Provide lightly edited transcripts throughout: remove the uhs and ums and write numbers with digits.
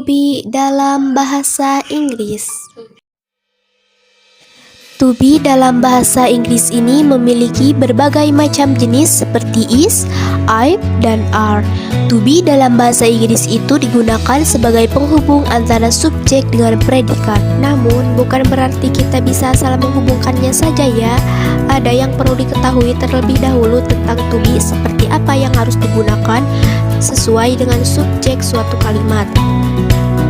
be dalam bahasa Inggris. To be dalam bahasa Inggris ini memiliki berbagai macam jenis seperti is, I'm, dan are. To be dalam bahasa Inggris itu digunakan sebagai penghubung antara subjek dengan predikat. Namun, bukan berarti kita bisa asal menghubungkannya saja ya. Ada yang perlu diketahui terlebih dahulu tentang to be, seperti apa yang harus digunakan sesuai dengan subjek suatu kalimat.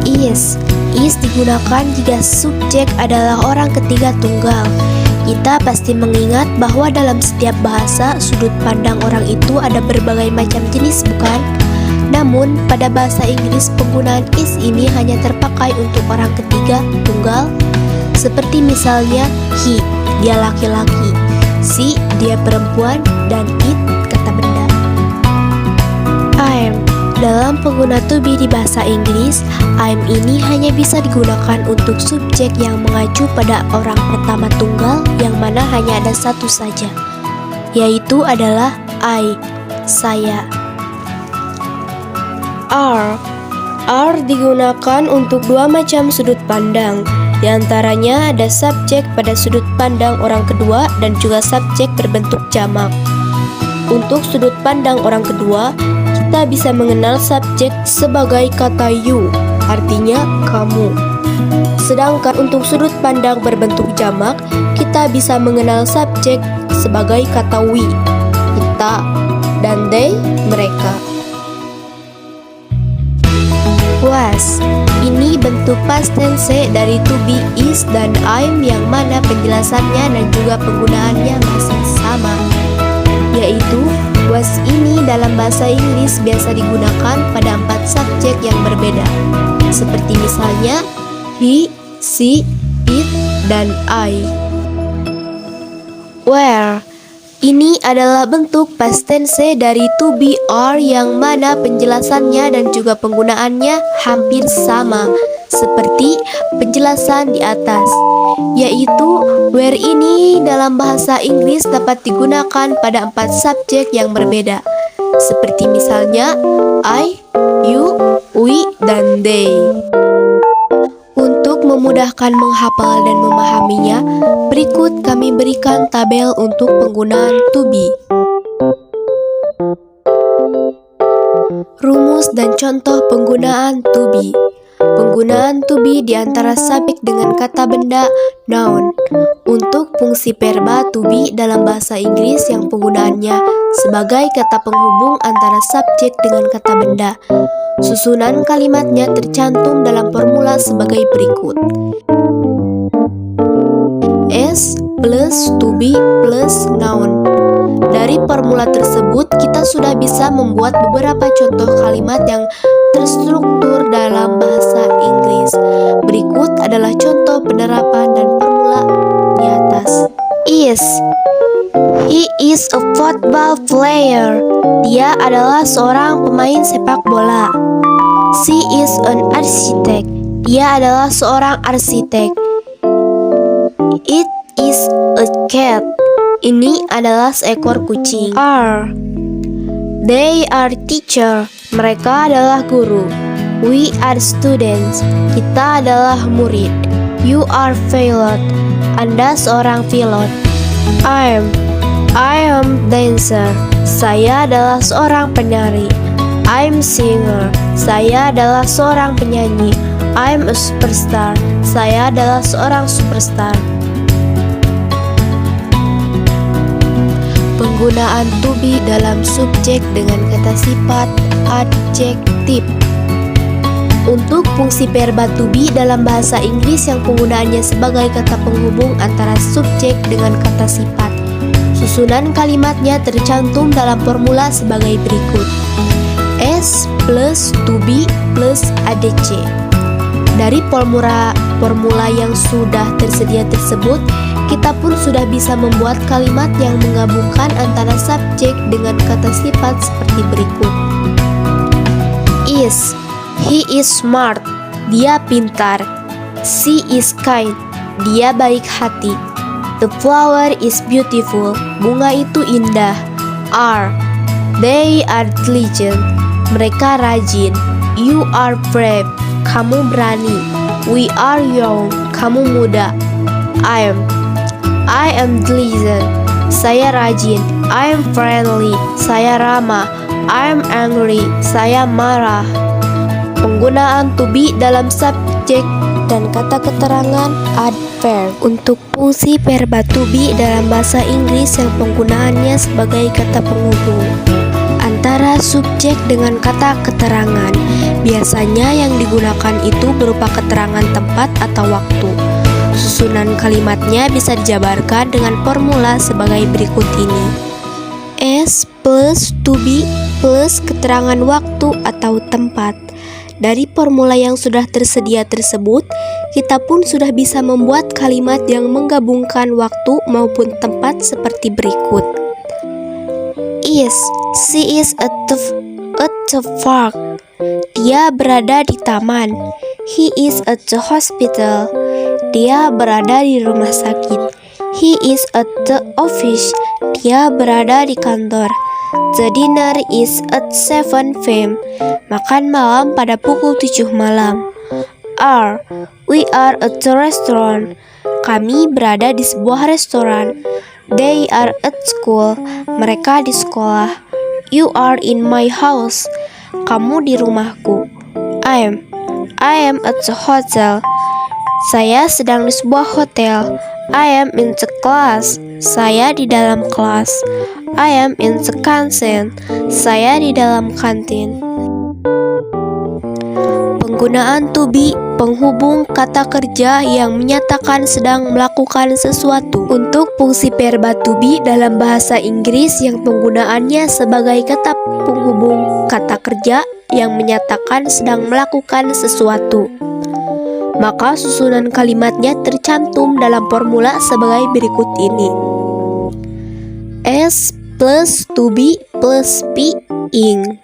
Is digunakan jika subjek adalah orang ketiga tunggal. Kita pasti mengingat bahwa dalam setiap bahasa, sudut pandang orang itu ada berbagai macam jenis, bukan? Namun, pada bahasa Inggris, penggunaan is ini hanya terpakai untuk orang ketiga tunggal. Seperti misalnya, he, dia laki-laki, she, dia perempuan, dan it, kata benda. I'm. Dalam pengguna to be di bahasa Inggris, I'm ini hanya bisa digunakan untuk subjek yang mengacu pada orang pertama tunggal yang mana hanya ada satu saja, yaitu adalah I, saya. Are digunakan untuk dua macam sudut pandang. Di antaranya ada subjek pada sudut pandang orang kedua dan juga subjek berbentuk jamak. Untuk sudut pandang orang kedua, kita bisa mengenal subjek sebagai kata you, artinya kamu. Sedangkan untuk sudut pandang berbentuk jamak, kita bisa mengenal subjek sebagai kata we, kita, dan they, mereka. Was. Ini bentuk past tense dari to be, is, dan I'm yang mana penjelasannya dan juga penggunaannya masih sama, yaitu was ini dalam bahasa Inggris biasa digunakan pada 4 subjek yang berbeda, seperti misalnya he, she, it, dan I. Where. Ini adalah bentuk past tense dari to be, are yang mana penjelasannya dan juga penggunaannya hampir sama seperti penjelasan di atas, yaitu where ini dalam bahasa Inggris dapat digunakan pada 4 subjek yang berbeda, seperti misalnya I, you, we, dan they. Untuk memudahkan menghafal dan memahaminya, berikut kami berikan tabel untuk penggunaan to be. Rumus dan contoh penggunaan to be. Penggunaan to be di antara subjek dengan kata benda noun. Untuk fungsi verba to be dalam bahasa Inggris yang penggunaannya sebagai kata penghubung antara subjek dengan kata benda. Susunan kalimatnya tercantum dalam formula sebagai berikut. S plus to be plus noun. Dari formula tersebut, kita sudah bisa membuat beberapa contoh kalimat yang terstruktur dalam bahasa Inggris. Berikut adalah contoh penerapan dan formula di atas. Is. He is a football player. Dia adalah seorang pemain sepak bola. She is an architect. Dia adalah seorang arsitek. It is a cat. Ini adalah seekor kucing. Are. They are teacher. Mereka adalah guru. We are students. Kita adalah murid. You are pilot. Anda seorang pilot. I am dancer. Saya adalah seorang penari. I'm singer. Saya adalah seorang penyanyi. I'm a superstar. Saya adalah seorang superstar. Penggunaan to be dalam subjek dengan kata sifat adjektif. Untuk fungsi verba to be dalam bahasa Inggris yang penggunaannya sebagai kata penghubung antara subjek dengan kata sifat. Susunan kalimatnya tercantum dalam formula sebagai berikut. S plus to be plus adc. Dari formula yang sudah tersedia tersebut, kita pun sudah bisa membuat kalimat yang menggabungkan antara subjek dengan kata sifat seperti berikut. Is. He is smart. Dia pintar. She is kind. Dia baik hati. The flower is beautiful. Bunga itu indah. Are. They are diligent. Mereka rajin. You are brave. kamu berani. We are young, kamu muda. I am diligent, saya rajin. I am friendly, saya ramah. I am angry, saya marah. Penggunaan to be dalam subjek dan kata keterangan adverb. Untuk fungsi verba to be dalam bahasa Inggris yang penggunaannya sebagai kata penghubung antara subjek dengan kata keterangan. Biasanya yang digunakan itu berupa keterangan tempat atau waktu. Susunan kalimatnya bisa dijabarkan dengan formula sebagai berikut ini. S plus to be plus keterangan waktu atau tempat. Dari formula yang sudah tersedia tersebut, kita pun sudah bisa membuat kalimat yang menggabungkan waktu maupun tempat seperti berikut. She is at the park. Dia berada di taman. He is at the hospital. Dia berada di rumah sakit. He is at the office. Dia berada di kantor. The dinner is at 7 p.m. Makan malam pada pukul 7 malam. We are at the restaurant. Kami berada di sebuah restoran. They are at school. Mereka di sekolah. You are in my house. Kamu di rumahku. I am at the hotel. Saya sedang di sebuah hotel. I am in the class. Saya di dalam kelas. I am in the canteen. Saya di dalam kantin. Penggunaan to be penghubung kata kerja yang menyatakan sedang melakukan sesuatu. Untuk fungsi verba to be dalam bahasa Inggris yang penggunaannya sebagai kata penghubung kata kerja yang menyatakan sedang melakukan sesuatu, maka susunan kalimatnya tercantum dalam formula sebagai berikut ini. S plus to be plus being.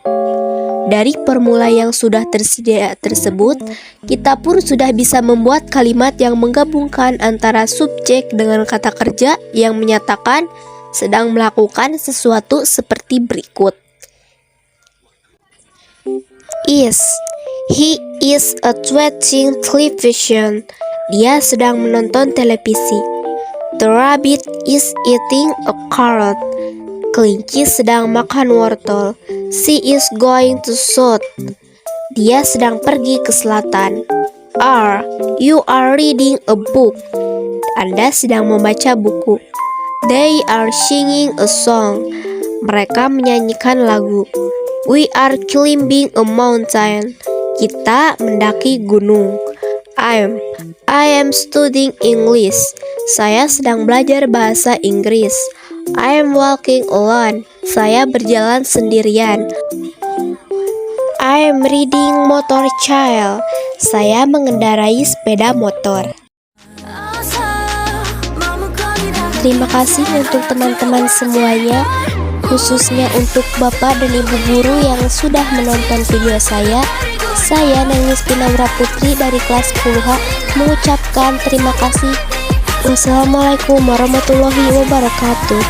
Dari formula yang sudah tersedia tersebut, kita pun sudah bisa membuat kalimat yang menggabungkan antara subjek dengan kata kerja yang menyatakan sedang melakukan sesuatu seperti berikut. He is watching television. Dia sedang menonton televisi. The rabbit is eating a carrot. Kelinci sedang makan wortel. She is going to south. Dia sedang pergi ke selatan. You are reading a book. Anda sedang membaca buku. They are singing a song. Mereka menyanyikan lagu. We are climbing a mountain. Kita mendaki gunung. I am studying English. Saya sedang belajar bahasa Inggris. I am walking alone. Saya berjalan sendirian. I am riding motorcycle. Saya mengendarai sepeda motor. Terima kasih untuk teman-teman semuanya, khususnya untuk Bapak dan Ibu guru yang sudah menonton video saya. Saya Nangis Pinaura Putri dari kelas 10H mengucapkan terima kasih. Wassalamualaikum warahmatullahi wabarakatuh.